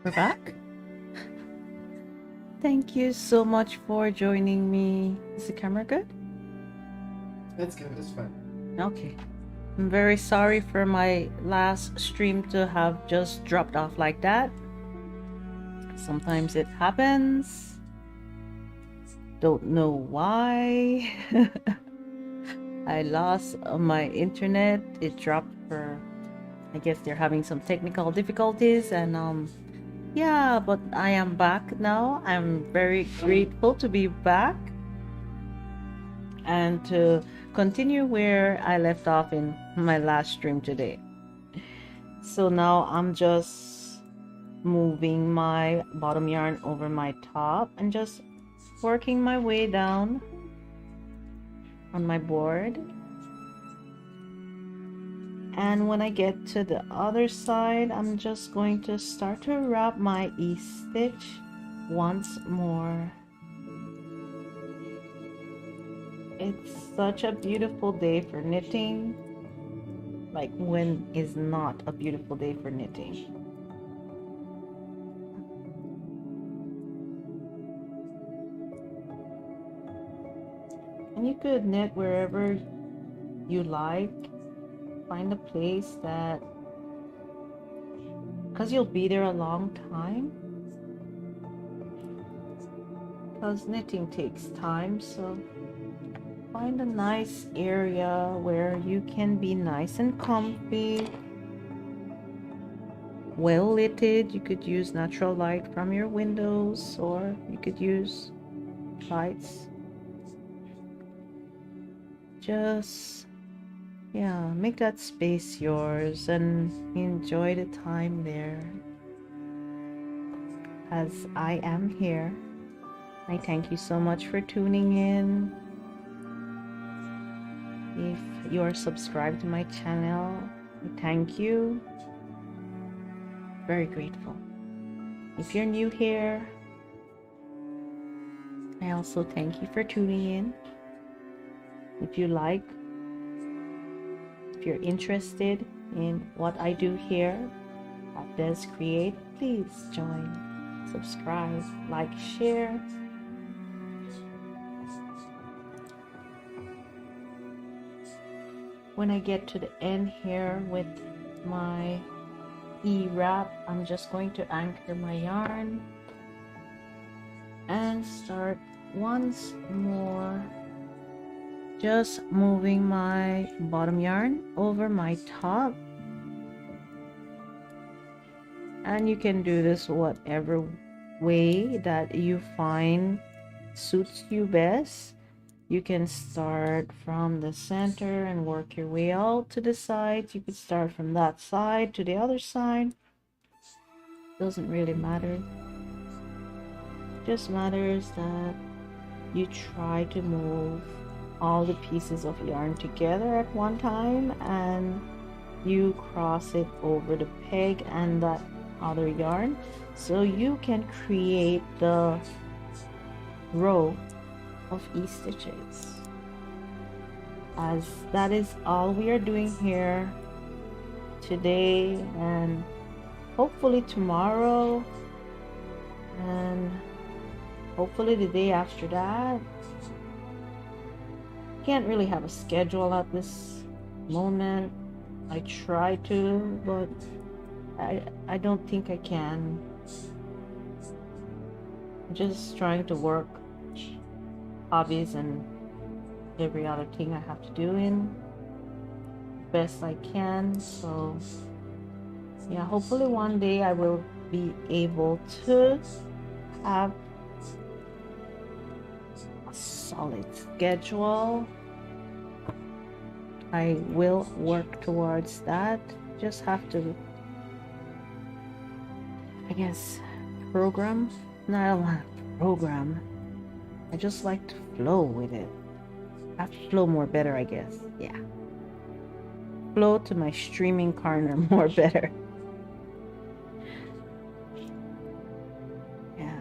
We're back. Thank you so much for joining me. Is the camera good? It's good, it's fine. Okay. I'm very sorry for my last stream to have just dropped off like that. Sometimes it happens. Don't know why. I lost my internet. It dropped for, I guess they're having some technical difficulties, and yeah, but I am back now. I'm very grateful to be back and to continue where I left off in my last stream today. So now I'm just moving my bottom yarn over my top and just working my way down on my board. And when I get to the other side, I'm just going to start to wrap my E-stitch once more. It's such a beautiful day for knitting. Like, when is not a beautiful day for knitting? And you could knit wherever you like. Find a place that, because you'll be there a long time. Because knitting takes time, so find a nice area where you can be nice and comfy, well lit. You could use natural light from your windows, or you could use lights. Just, yeah, make that space yours and enjoy the time there. As I am here, I thank you so much for tuning in. If you are subscribed to my channel, I thank you. Very grateful. If you're new here, I also thank you for tuning in. If you like, if you're interested in what I do here at Des Create, please join, subscribe, like, share. When I get to the end here with my E-wrap, I'm just going to anchor my yarn and start once more, just moving my bottom yarn over my top. And you can do this whatever way that you find suits you best. You can start from the center and work your way out to the sides. You could start from that side to the other side. Doesn't really matter. It just matters that you try to move all the pieces of yarn together at one time, and you cross it over the peg and that other yarn, so you can create the row of E-stitches. As that is all we are doing here today, and hopefully tomorrow, and hopefully the day after that. Can't really have a schedule at this moment. I try to, but I don't think I can. I'm just trying to work hobbies and every other thing I have to do in best I can. So yeah, hopefully one day I will be able to have a solid schedule. I will work towards that. Just have to, I guess, program. No, I don't want to program. I just like to flow with it. I have to flow more better, I guess. Yeah. Flow to my streaming corner more better. Yeah.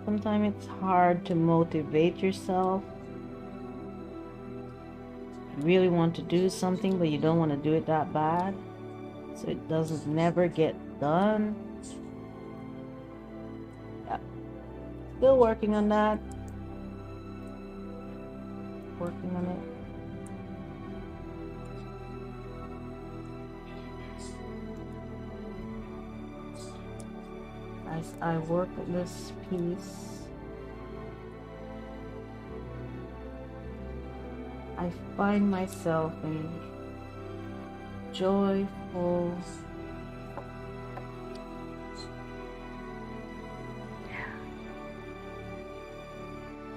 Sometimes it's hard to motivate yourself. You really want to do something, but you don't want to do it that bad. so it doesn't never get done. Yeah, still working on that. Working on it. As I work this piece, I find myself in joyful,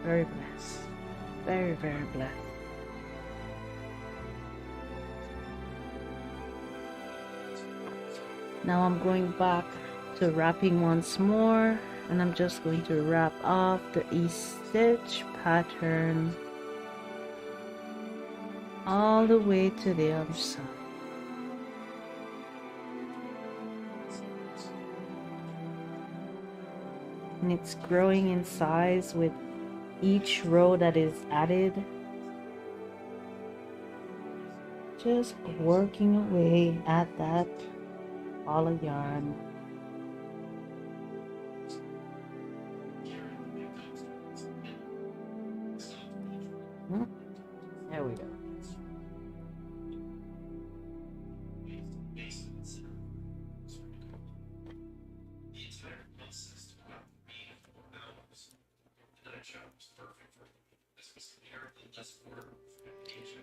very blessed, very, very blessed. Now I'm going back to wrapping once more, and I'm just going to wrap off the E-stitch pattern all the way to the other side. And it's growing in size with each row that is added. Just working away at that ball of yarn. There we go.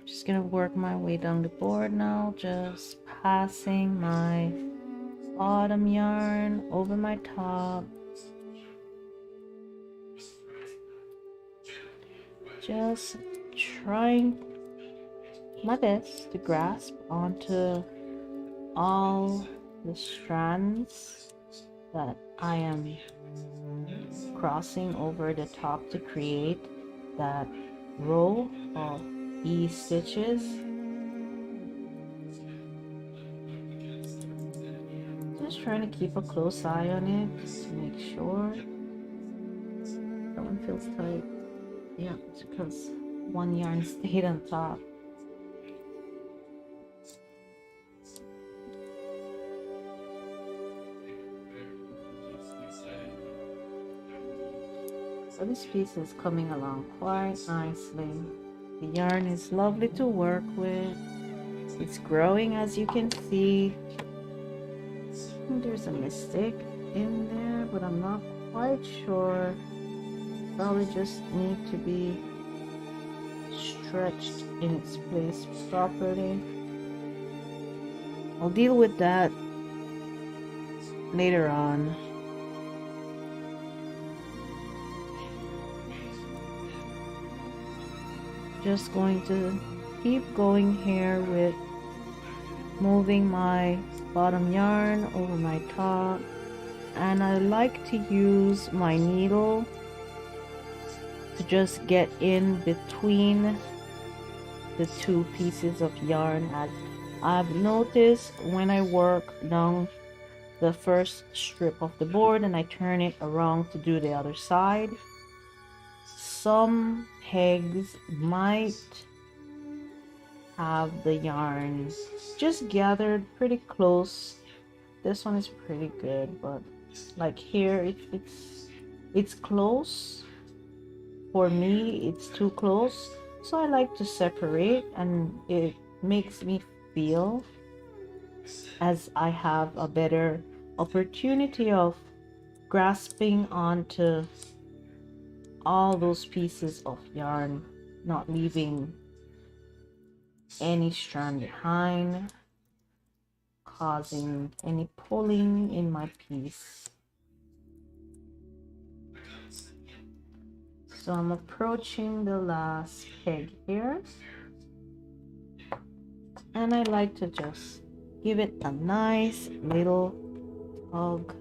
Just gonna work my way down the board now, just passing my bottom yarn over my top. Just trying my best to grasp onto all the strands that I am crossing over the top to create that row of E-stitches. Just trying to keep a close eye on it to make sure that one feels tight. Yeah, it's because one yarn stayed on top. So this piece is coming along quite nicely. The yarn is lovely to work with. It's growing, as you can see. There's a mistake in there, but I'm not quite sure. Probably just need to be stretched in its place properly. I'll deal with that later on. Just going to keep going here with moving my bottom yarn over my top, and I like to use my needle to just get in between the two pieces of yarn. As I've noticed, when I work down the first strip of the board and I turn it around to do the other side, some pegs might have the yarn just gathered pretty close. This one is pretty good, but like here it's close. For me, it's too close, so I like to separate, and it makes me feel as I have a better opportunity of grasping onto all those pieces of yarn, not leaving any strand behind, causing any pulling in my piece. So I'm approaching the last peg here, and I like to just give it a nice little tug.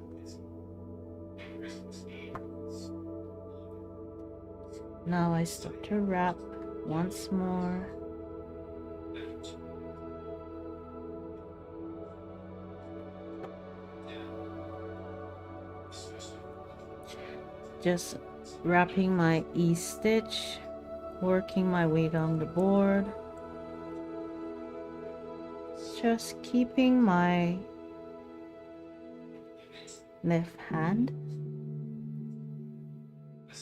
Now I start to wrap once more. Just wrapping my E-stitch, working my way down the board, just keeping my left hand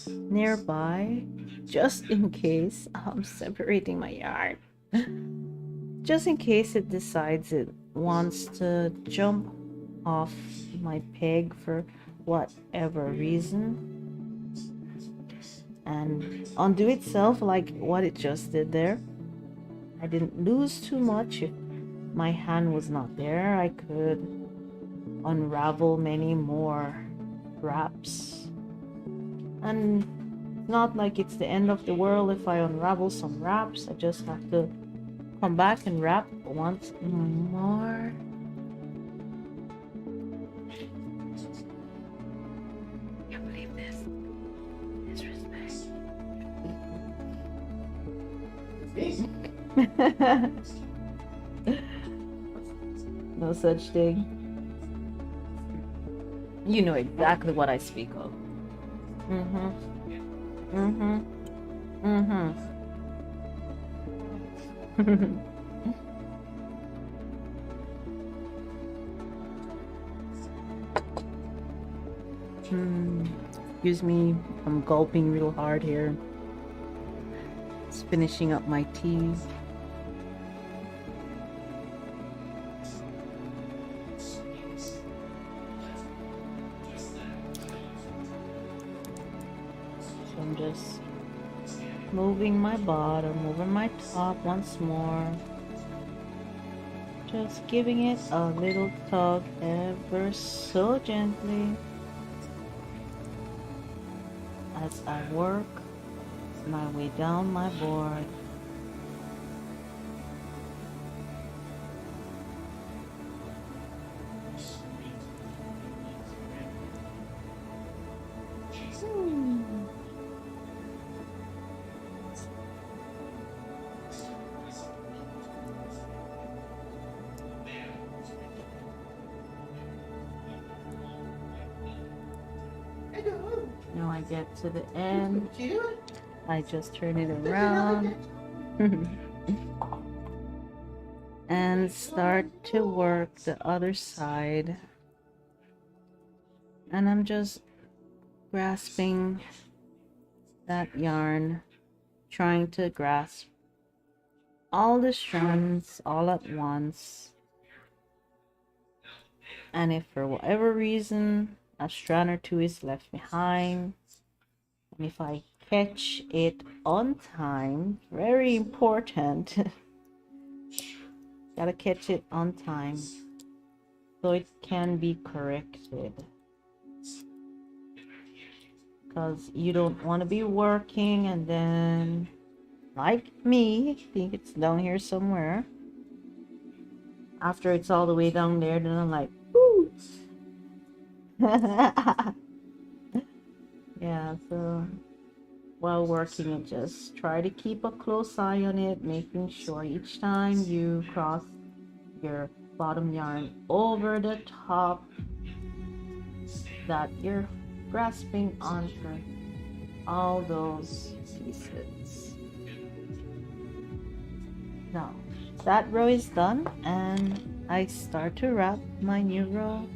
nearby, just in case I'm separating my yarn. Just in case it decides it wants to jump off my peg for whatever reason and undo itself like what it just did there. I didn't lose too much. If my hand was not there, I could unravel many more wraps. And not like it's the end of the world if I unravel some wraps. I just have to come back and wrap once more. Can't believe this. Disrespect. No such thing. You know exactly what I speak of. Mm-hmm. Mm-hmm. Mm-hmm. Excuse me, I'm gulping real hard here. It's finishing up my tea. So I'm just moving my bottom, moving my top once more. Just giving it a little tug ever so gently as I work my way down my board. Now I get to the end. I just turn it around and start to work the other side. And I'm just grasping that yarn, trying to grasp all the strands all at once. And if for whatever reason a strand or two is left behind, and if I catch it on time, very important, gotta catch it on time so it can be corrected, because you don't want to be working and then, like me, think it's down here somewhere. After it's all the way down there, then I'm like, whoo. Yeah, so while working it, just try to keep a close eye on it, making sure each time you cross your bottom yarn over the top that you're grasping onto all those pieces. Now that row is done and I start to wrap my new row.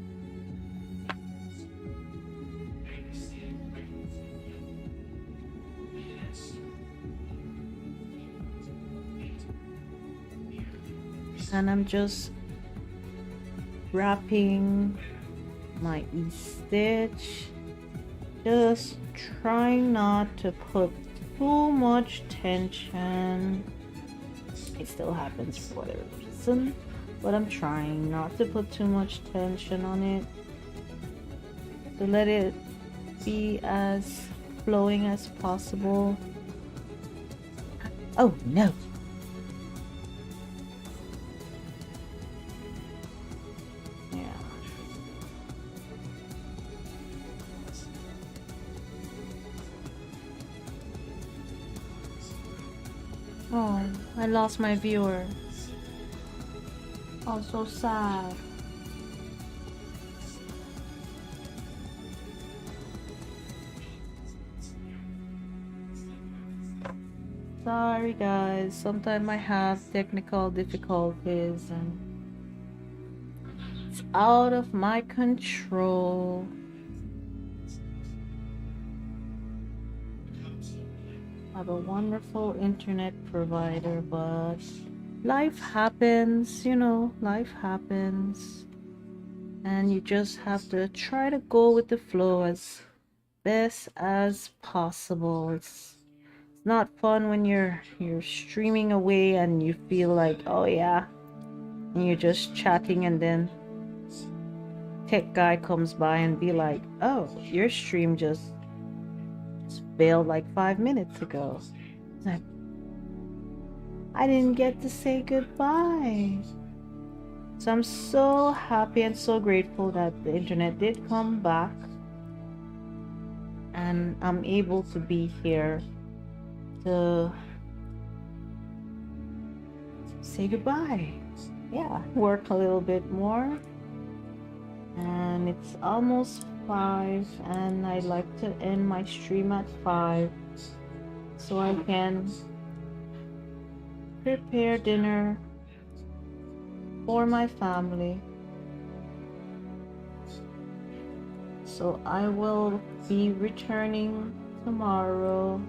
And I'm just wrapping my E-stitch, just trying not to put too much tension. It still happens for whatever reason, but I'm trying not to put too much tension on it, to let it be as flowing as possible. Oh no! Oh, I lost my viewer. Oh, so sad. Sorry guys, sometimes I have technical difficulties and It's out of my control. I have a wonderful internet provider, but life happens, you know, life happens. And you just have to try to go with the flow as best as possible. It's not fun when you're streaming away and you feel like, oh yeah, and you're just chatting and then tech guy comes by and be like, oh, your stream just failed like 5 minutes ago. It's like, I didn't get to say goodbye. So I'm so happy and so grateful that the internet did come back and I'm able to be here to say goodbye. Yeah, work a little bit more. And it's almost 5 and I'd like to end my stream at 5 so I can prepare dinner for my family. So I will be returning tomorrow.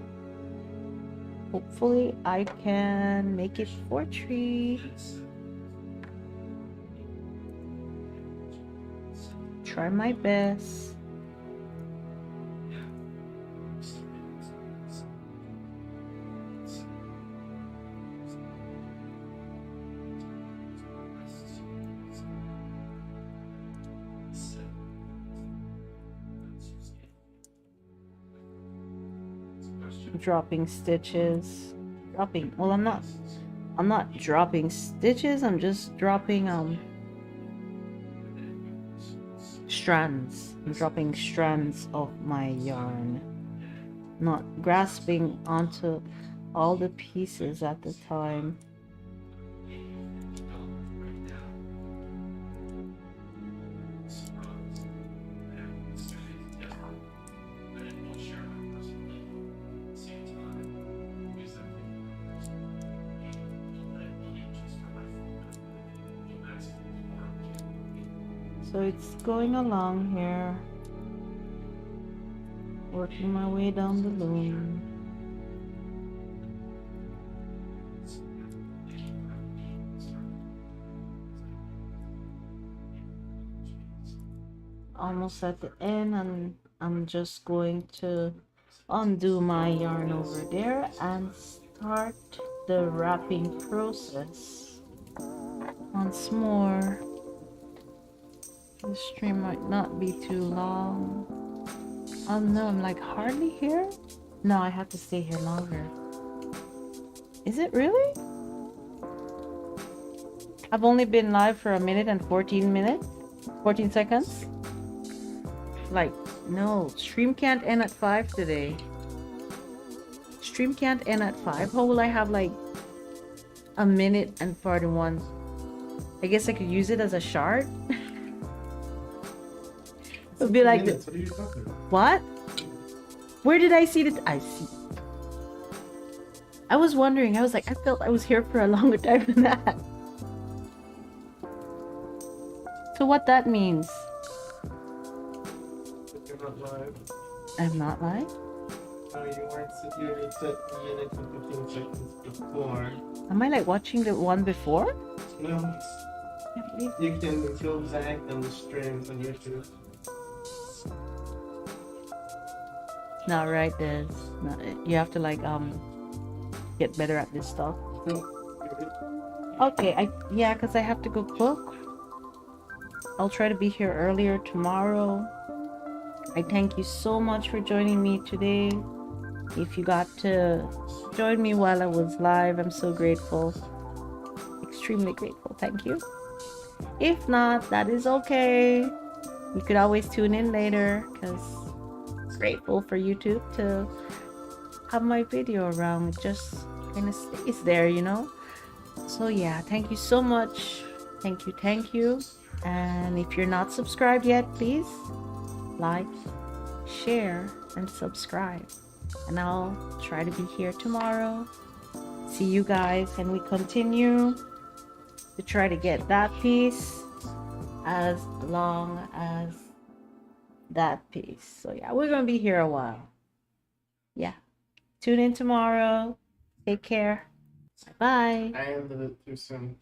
Hopefully I can make it for 3. Try my best. Dropping stitches. Well, I'm not dropping stitches, I'm just dropping strands. I'm dropping strands of my yarn, not grasping onto all the pieces at the time. So it's going along here, working my way down the loom. Almost at the end, and I'm just going to undo my yarn over there and start the wrapping process once more. The stream might not be too long. Oh no, I'm like hardly here? No, I have to stay here longer. Is it really? I've only been live for 1 minute and 14 seconds. Like, no, stream can't end at 5 today. Stream can't end at 5. How will I have like 1 minute and 41? I guess I could use it as a shard. It would be like Minutes. What are you talking about? What? Where did I see it? I see. I was wondering. I was like, I felt I was here for a longer time than that. So what that means? But you're not live. I'm not live? No, you weren't. You said minutes and 15 seconds before. Am I like watching the one before? No. You can go back on the streams on YouTube. Not right, Des. No, you have to like get better at this stuff. Okay, yeah, because I have to go cook. I'll try to be here earlier tomorrow. I thank you so much for joining me today. If you got to join me while I was live, I'm so grateful. Extremely grateful. Thank you. If not, that is okay. You could always tune in later because grateful for YouTube to have my video around. It just kind of stays there, you know. So yeah, thank you so much. Thank you. And if you're not subscribed yet, please like, share, and subscribe. And I'll try to be here tomorrow. See you guys, and we continue to try to get that piece as long as that piece. So yeah, we're gonna be here a while. Yeah. Tune in tomorrow. Take care. Bye. I ended it too soon.